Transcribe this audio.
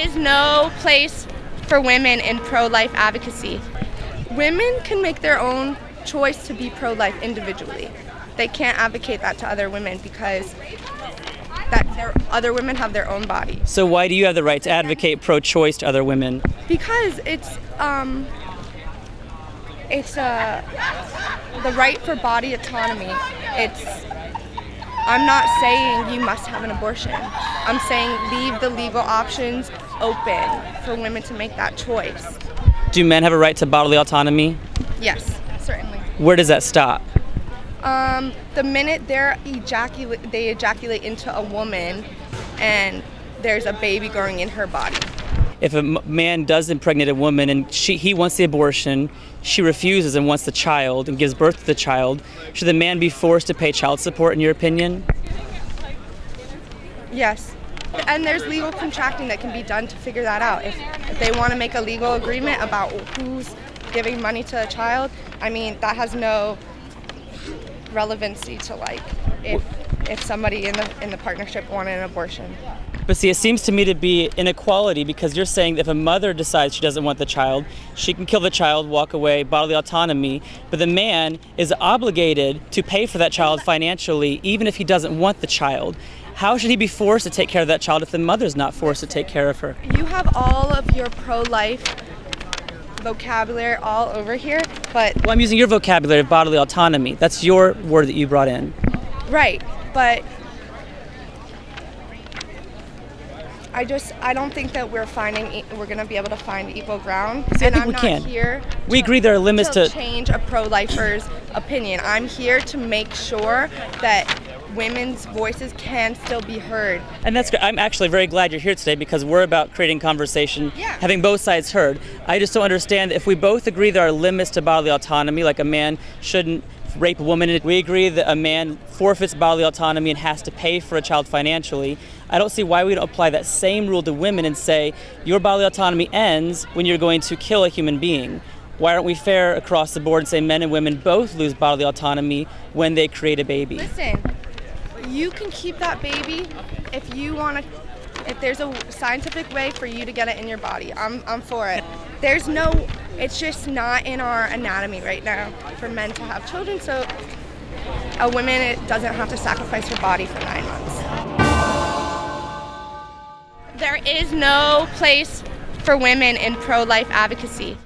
is no place for women in pro-life advocacy. Women can make their own choice to be pro-life individually. They can't advocate that to other women because other women have their own body. So why do you have the right to advocate pro-choice to other women? Because it's the right for body autonomy. I'm not saying you must have an abortion. I'm saying leave the legal options open for women to make that choice. Do men have a right to bodily autonomy? Yes, certainly. Where does that stop? The minute they ejaculate into a woman and there's a baby growing in her body. If a man does impregnate a woman and he wants the abortion, she refuses and wants the child and gives birth to the child, should the man be forced to pay child support in your opinion? Yes. And there's legal contracting that can be done to figure that out. If they want to make a legal agreement about who's giving money to a child, I mean, that has no relevancy to if somebody in the partnership wanted an abortion. But see, it seems to me to be inequality because you're saying that if a mother decides she doesn't want the child, she can kill the child, walk away, bodily autonomy, but the man is obligated to pay for that child financially even if he doesn't want the child. How should he be forced to take care of that child if the mother's not forced to take care of her? You have all of your pro-life vocabulary all over here, but... Well, I'm using your vocabulary of bodily autonomy. That's your word that you brought in. Right, but I don't think that we're going to be able to find equal ground. See, I think I'm we not can. Here we agree there are limits to change a pro-lifer's opinion. I'm here to make sure that women's voices can still be heard. And that's great. I'm actually very glad you're here today because we're about creating conversation, having both sides heard. I just don't understand if we both agree there are limits to bodily autonomy, like a man shouldn't rape a woman. We agree that a man forfeits bodily autonomy and has to pay for a child financially. I don't see why we don't apply that same rule to women and say your bodily autonomy ends when you're going to kill a human being. Why aren't we fair across the board and say men and women both lose bodily autonomy when they create a baby? Listen, you can keep that baby if you want to. If there's a scientific way for you to get it in your body, I'm for it. It's just not in our anatomy right now for men to have children, so a woman doesn't have to sacrifice her body for 9 months. There is no place for women in pro-life advocacy.